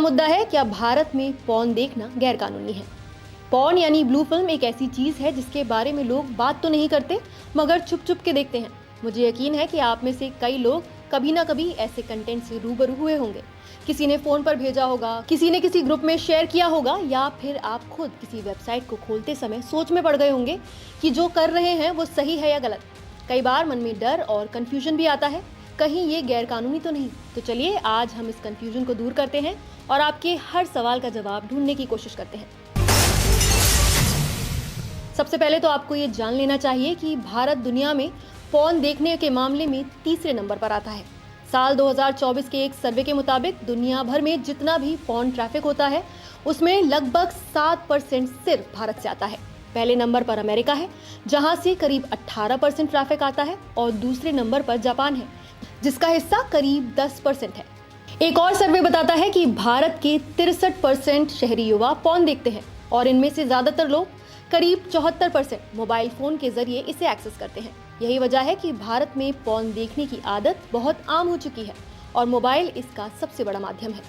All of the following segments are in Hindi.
मुद्दा है, क्या भारत में पॉर्न देखना गैरकानूनी है। पॉर्न यानी ब्लू फिल्म एक ऐसी चीज है जिसके बारे में लोग बात तो नहीं करते मगर छुप छुप के देखते हैं। मुझे यकीन है कि आप में से कई लोग कभी ना कभी ऐसे कंटेंट से रूबरू हुए होंगे। किसी ने फोन पर भेजा होगा, किसी ने किसी ग्रुप में शेयर किया होगा, या फिर आप खुद किसी वेबसाइट को खोलते समय सोच में पड़ गए होंगे कि जो कर रहे हैं वो सही है या गलत। कई बार मन में डर और कंफ्यूजन भी आता है, कहीं ये गैरकानूनी तो नहीं। तो चलिए आज हम इस कंफ्यूजन को दूर करते हैं और आपके हर सवाल का जवाब ढूंढने की कोशिश करते हैं। सबसे पहले तो आपको ये जान लेना चाहिए कि भारत दुनिया में पॉर्न देखने के मामले में तीसरे नंबर पर आता है। साल 2024 के एक सर्वे के मुताबिक दुनिया भर में जितना भी पॉर्न ट्रैफिक होता है उसमें लगभग 7% सिर्फ भारत से आता है। पहले नंबर पर अमेरिका है जहां से करीब 18% ट्रैफिक आता है और दूसरे नंबर पर जापान है जिसका हिस्सा करीब 10% है। एक और सर्वे बताता है कि भारत के 63% शहरी युवा पॉर्न देखते हैं और इनमें से ज्यादातर लोग करीब 74% मोबाइल फोन के जरिए इसे एक्सेस करते हैं। यही वजह है कि भारत में पॉर्न देखने की आदत बहुत आम हो चुकी है और मोबाइल इसका सबसे बड़ा माध्यम है।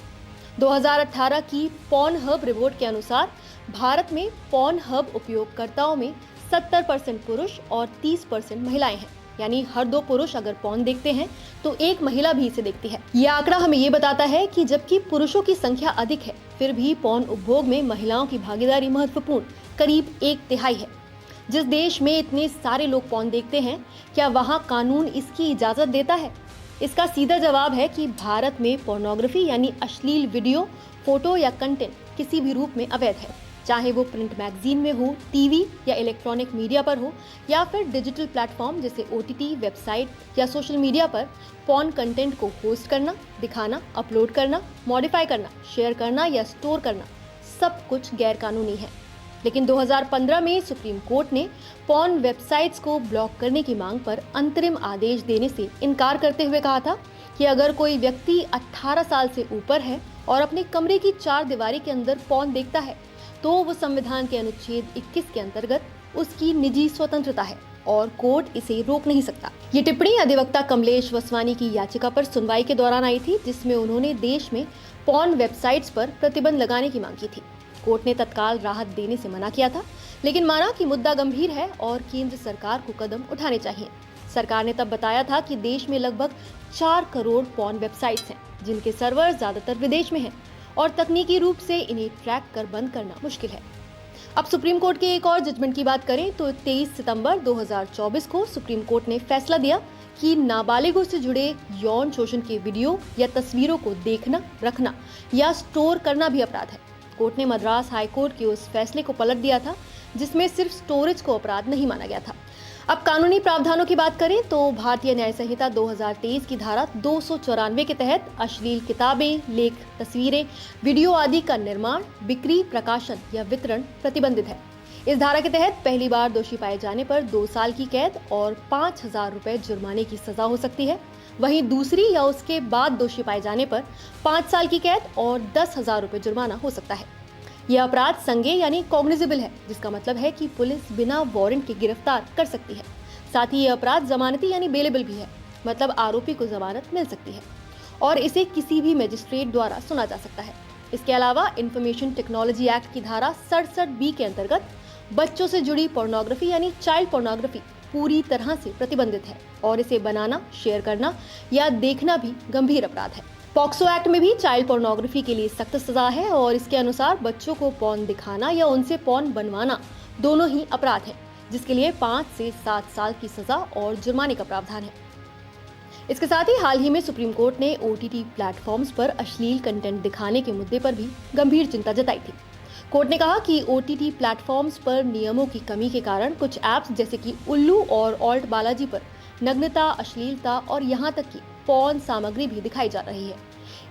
2018 की पॉर्न हब रिपोर्ट के अनुसार भारत में पॉर्न हब उपयोगकर्ताओं में 70% पुरुष और 30% महिलाएं हैं। यानी हर 2 पुरुष अगर पॉर्न देखते हैं तो एक महिला भी इसे देखती है। यह आंकड़ा हमें ये बताता है कि जबकि पुरुषों की संख्या अधिक है, फिर भी पॉर्न उपभोग में महिलाओं की भागीदारी महत्वपूर्ण, करीब 1/3 है। जिस देश में इतने सारे लोग पॉर्न देखते हैं, क्या वहाँ कानून इसकी इजाजत देता है? इसका सीधा जवाब है कि भारत में पोर्नोग्राफी यानी अश्लील वीडियो, फोटो या कंटेंट किसी भी रूप में अवैध है, चाहे वो प्रिंट मैगजीन में हो, टीवी या इलेक्ट्रॉनिक मीडिया पर हो, या फिर डिजिटल प्लेटफॉर्म जैसे OTT, वेबसाइट या सोशल मीडिया पर पॉर्न कंटेंट को होस्ट करना, दिखाना, अपलोड करना, मॉडिफाई करना, शेयर करना या स्टोर करना, सब कुछ गैरकानूनी है। लेकिन 2015 में सुप्रीम कोर्ट ने पॉर्न वेबसाइट्स को ब्लॉक करने की मांग पर अंतरिम आदेश देने से इनकार करते हुए कहा था कि अगर कोई व्यक्ति 18 साल से ऊपर है और अपने कमरे की 4 दीवारी के अंदर पॉर्न देखता है तो वो संविधान के अनुच्छेद 21 के अंतर्गत उसकी निजी स्वतंत्रता है और कोर्ट इसे रोक नहीं सकता। ये टिप्पणी अधिवक्ता कमलेश वसवानी की याचिका पर सुनवाई के दौरान आई थी, जिसमें उन्होंने देश में पॉर्न वेबसाइट्स पर प्रतिबंध लगाने की मांग की थी। कोर्ट ने तत्काल राहत देने से मना किया था, लेकिन माना कि मुद्दा गंभीर है और केंद्र सरकार को कदम उठाने चाहिए। सरकार ने तब बताया था कि देश में लगभग 4 करोड़ पॉर्न वेबसाइट्स हैं, जिनके सर्वर ज्यादातर विदेश में हैं और तकनीकी रूप से इन्हें ट्रैक कर बंद करना मुश्किल है। अब सुप्रीम कोर्ट के एक और जजमेंट की बात करें तो 23 सितंबर 2024 को सुप्रीम कोर्ट ने फैसला दिया कि नाबालिगों से जुड़े यौन शोषण के वीडियो या तस्वीरों को देखना, रखना या स्टोर करना भी अपराध है। कोर्ट ने मद्रास हाई कोर्ट के उस फैसले को पलट दिया था जिसमें सिर्फ स्टोरेज को अपराध नहीं माना गया था। अब कानूनी प्रावधानों की बात करें तो भारतीय न्याय संहिता 2023 की धारा 294 के तहत अश्लील किताबें, लेख, तस्वीरें, वीडियो आदि का निर्माण, बिक्री, प्रकाशन या वितरण प्रतिबंधित है। इस धारा के तहत पहली बार दोषी पाए जाने पर 2 साल की कैद और 5,000 रुपए जुर्माने की सजा हो सकती है। वहीं दूसरी या उसके बाद दोषी पाए जाने पर 5 साल की कैद और 10,000 रुपए जुर्माना हो सकता है। यह अपराध संज्ञेय यानी कॉग्निजेबल है, जिसका मतलब है कि पुलिस बिना वारंट के गिरफ्तार कर सकती है। साथ ही यह अपराध जमानती यानी बेलेबल भी है, मतलब आरोपी को जमानत मिल सकती है और इसे किसी भी मजिस्ट्रेट द्वारा सुना जा सकता है। इसके अलावा इंफॉर्मेशन टेक्नोलॉजी एक्ट की धारा 67B के अंतर्गत बच्चों से जुड़ी पोर्नोग्राफी यानी चाइल्ड पोर्नोग्राफी पूरी तरह से प्रतिबंधित है और इसे बनाना, शेयर करना या देखना भी गंभीर अपराध है। पॉक्सो एक्ट में भी चाइल्ड पोर्नोग्राफी के लिए सख्त सजा है और इसके अनुसार बच्चों को पॉर्न दिखाना या उनसे पॉर्न बनवाना दोनों ही अपराध है, जिसके लिए 5 से 7 साल की सजा और जुर्माने का प्रावधान है। इसके साथ ही हाल ही में सुप्रीम कोर्ट ने OTT प्लेटफॉर्म्स पर अश्लील कंटेंट दिखाने के मुद्दे पर भी गंभीर चिंता जताई थी। कोर्ट ने कहा कि OTT प्लेटफॉर्म्स पर नियमों की कमी के कारण कुछ ऐप्स जैसे कि उल्लू और ऑल्ट बालाजी पर नग्नता, अश्लीलता और यहाँ तक कि पॉर्न सामग्री भी दिखाई जा रही है।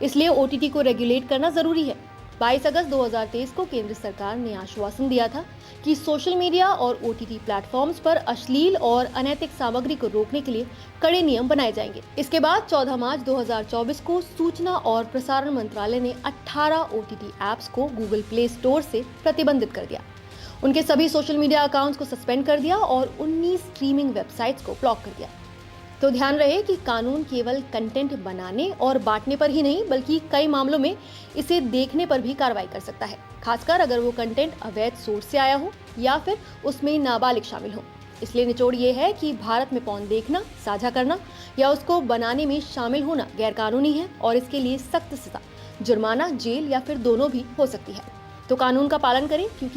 इसलिए OTT को रेगुलेट करना जरूरी है। 22 अगस्त 2023 को केंद्र सरकार ने आश्वासन दिया था कि सोशल मीडिया और OTT प्लेटफॉर्म्स पर अश्लील और अनैतिक सामग्री को रोकने के लिए कड़े नियम बनाए जाएंगे। इसके बाद 14 मार्च 2024 को सूचना और प्रसारण मंत्रालय ने 18 OTT ऐप्स को गूगल प्ले स्टोर से प्रतिबंधित कर दिया। उनके सभी सोशल मीडिया अकाउंट्स को सस्पेंड कर दिया और 19 स्ट्रीमिंग वेबसाइट्स को ब्लॉक कर दिया। तो ध्यान रहे कि कानून केवल कंटेंट बनाने और बांटने पर ही नहीं बल्कि कई मामलों में इसे देखने पर भी कार्रवाई कर सकता है, खासकर अगर वो कंटेंट अवैध सोर्स से आया हो या फिर उसमें नाबालिग शामिल हो। इसलिए निचोड़ ये है कि भारत में पॉर्न देखना, साझा करना या उसको बनाने में शामिल होना गैरकानूनी है और इसके लिए सख्त सजा, जुर्माना, जेल या फिर दोनों भी हो सकती है। तो कानून का पालन करें, क्योंकि